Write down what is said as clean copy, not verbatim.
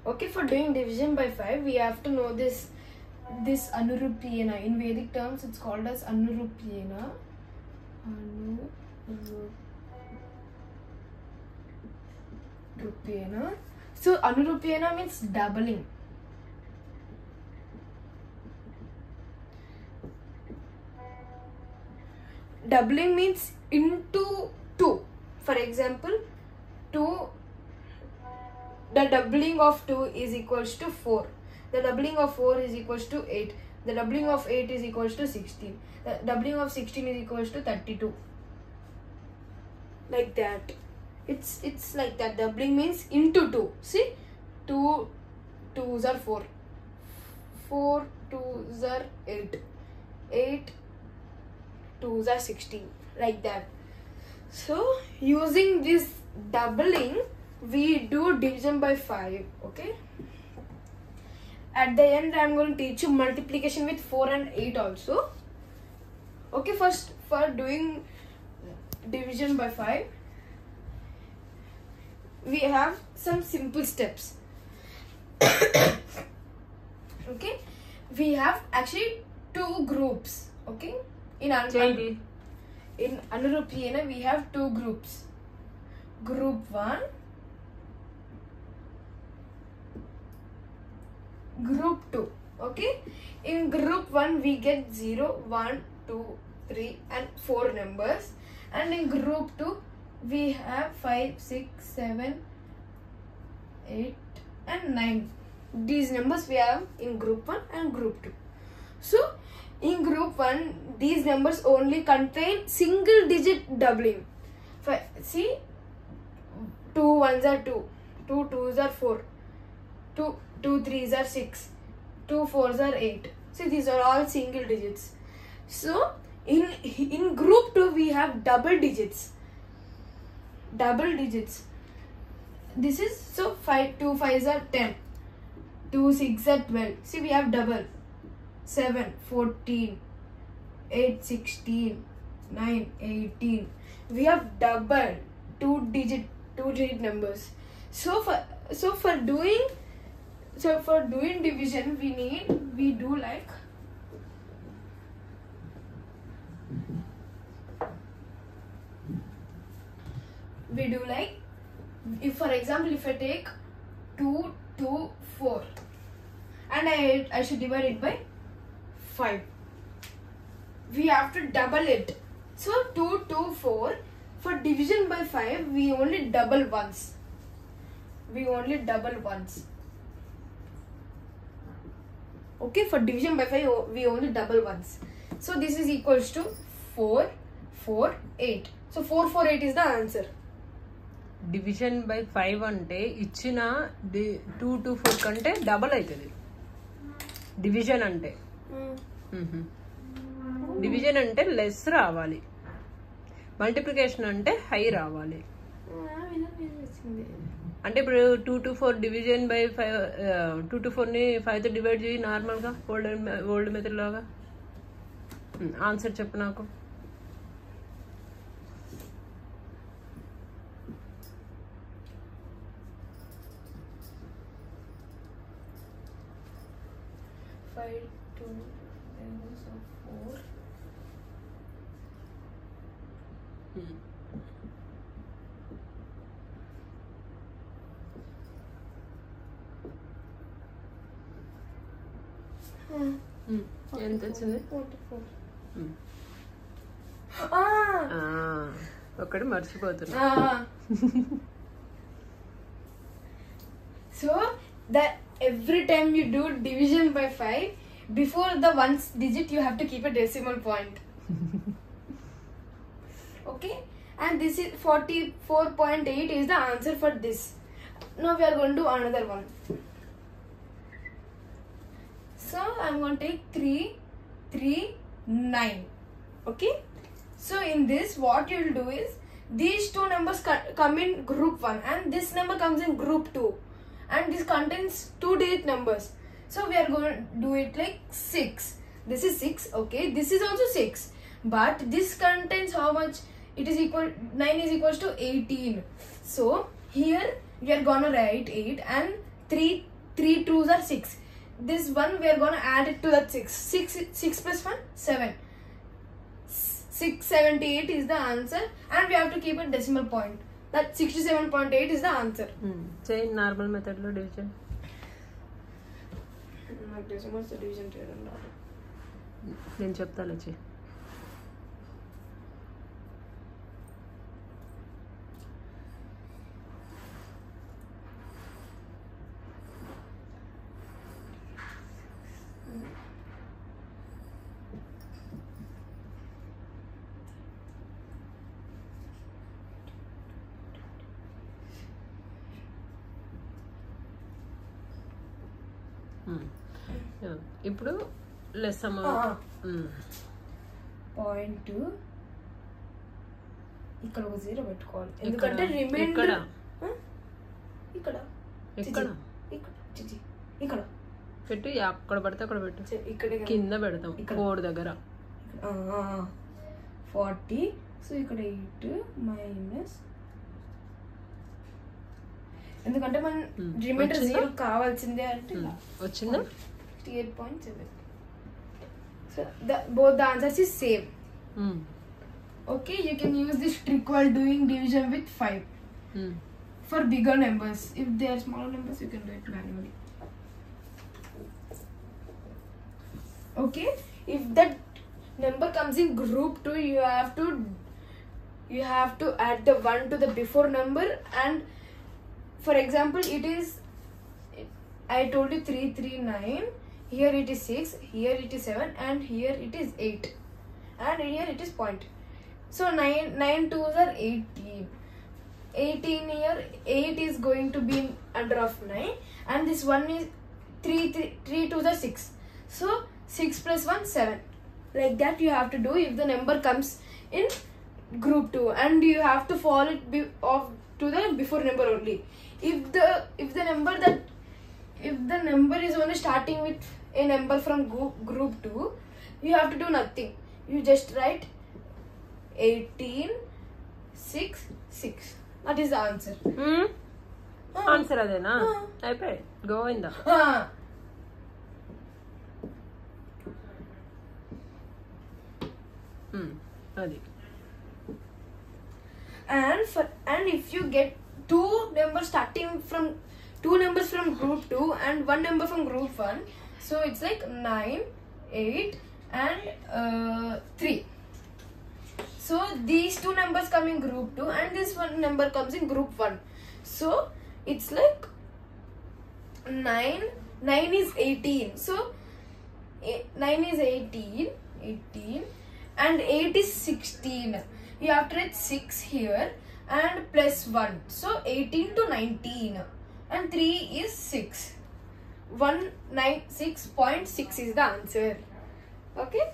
Okay, for doing division by 5, we have to know this Anurupiyena. In Vedic terms, it's called as Anurupiyena. Anurupiyena. So Anurupiyena means doubling. Doubling means into 2. For example, 2. The doubling of 2 is equals to 4. The doubling of 4 is equals to 8. The doubling of 8 is equals to 16. The doubling of 16 is equals to 32. Like that. It's like that. Doubling means into 2. See? 2 2s are 4. 4 2s are 8. 8 2s are 16. Like that. So, using this doubling, we do division by 5. Okay? At the end, I am going to teach you multiplication with 4 and 8 also. Okay, first for doing division by 5, we have some simple steps. Okay, we have actually 2 groups. Okay, in Anurupiyena we have 2 groups. Group 1, Group 2. Okay, in Group 1 we get 0, 1, 2, 3 and 4 numbers, and in Group 2 we have 5, 6, 7, 8 and 9. These numbers we have in Group 1 and Group 2. So in Group 1 these numbers only contain single digit doubling. See, 2 1s are 2, 2 2s are 4, 2 3s are 6, 2 4s are 8. See, these are all single digits. So in Group 2 we have double digits. This is, so 5 2 5s are 10, 2 6s are 12. See, we have double. 7 14, 8 16, 9 18. We have double two digit numbers. So for doing division we do like if, for example, if I take 2 2 4 and I should divide it by 5, we have to double it. So 2 2 4, for division by 5 we only double once. Okay, for division by 5 we only double once. So this is equals to 4 4 8. So 4 4 8 is the answer. Division by 5 అంటే ఇచ్చిన 2 to 4 కంటే double అవుతుంది division అంటే. Division అంటే less రావాలి, multiplication అంటే high రావాలి. అంటే ఇప్పుడు 2 to 4 డివిజన్ బై 5, 2 to 4 ని 5 తో డివైడ్ చేయి నార్మల్గా ఓల్డ్ మెథడ్ లాగా. ఆన్సర్ చెప్పు నాకు. ఎంత వచ్చింది? ఒకటి మర్చిపోతున్నా. So that every time you do division by 5, before the ones digit you have to keep a decimal point. Okay, and this is 44.8 is the answer for this. Now we are going to do another one. So I'm going to take 3 3 9. Okay, so in this what you will do is these two numbers come in Group 1 and this number comes in Group 2, and this contains 2 digit numbers. So we are going to do it like 6. This is 6. Okay, this is also 6, but this contains how much? It is equal, 9 is equals to 18. So here we are gonna write 8 and 3 2s are 6. This one we are gonna add it to that 6. 6 plus 1 7. 678 is the answer, and we have to keep a decimal point. That 67.8 is the answer. Say normal method lo division. Decimals division చేయడం రాదు. నేను చెప్తాను వచ్చి. ఇప్పుడు less amount point ఇక్కడ ఒక 0 పెట్టుకోవాలి, ఎందుకంటే రిమైండర్ ఇక్కడ ఇక్కడ పెట్టి అక్కడ పడితే అక్కడ పెట్టు, ఇక్కడ కింద పెడతాం బోర్డు దగ్గర 40. సో ఇక్కడ 8 మైనస్, ఎందుకంటే మనం రిమైండర్ 0 కావాల్సిందే అంటే వచ్చిందా 68.7. So both the answers is same. Okay, you can use this trick while doing division with 5 for bigger numbers. If they are smaller numbers, you can do it manually. Okay, if that number comes in group 2, you have to add the 1 to the before number. And for example, it is, I told you 339, here it is 6, here it is 7, and here it is 8, and here it is point. So 9 2s are 18. 18 here, 8 is going to be under of 9, and this one is 3 2s are 6. So 6 plus 1 7. Like that you have to do if the number comes in group 2, and you have to follow it off to the before number only. If the number is only starting with a number from group 2, you have to do nothing. You just write 18 6 6. That is the answer. Answer అదేనా? అయిపోయి గోవిందా. అది. And if you get two numbers from group 2 and one number from group 1, so it's like 9 8 and 3. So these two numbers come in group 2 and this one number comes in group 1. So it's like 9 is 18. So 9 is 18 and 8 is 16. You have to write 6 here and plus 1. So 18 to 19 and 3 is 6. 196.6 is the answer. Okay.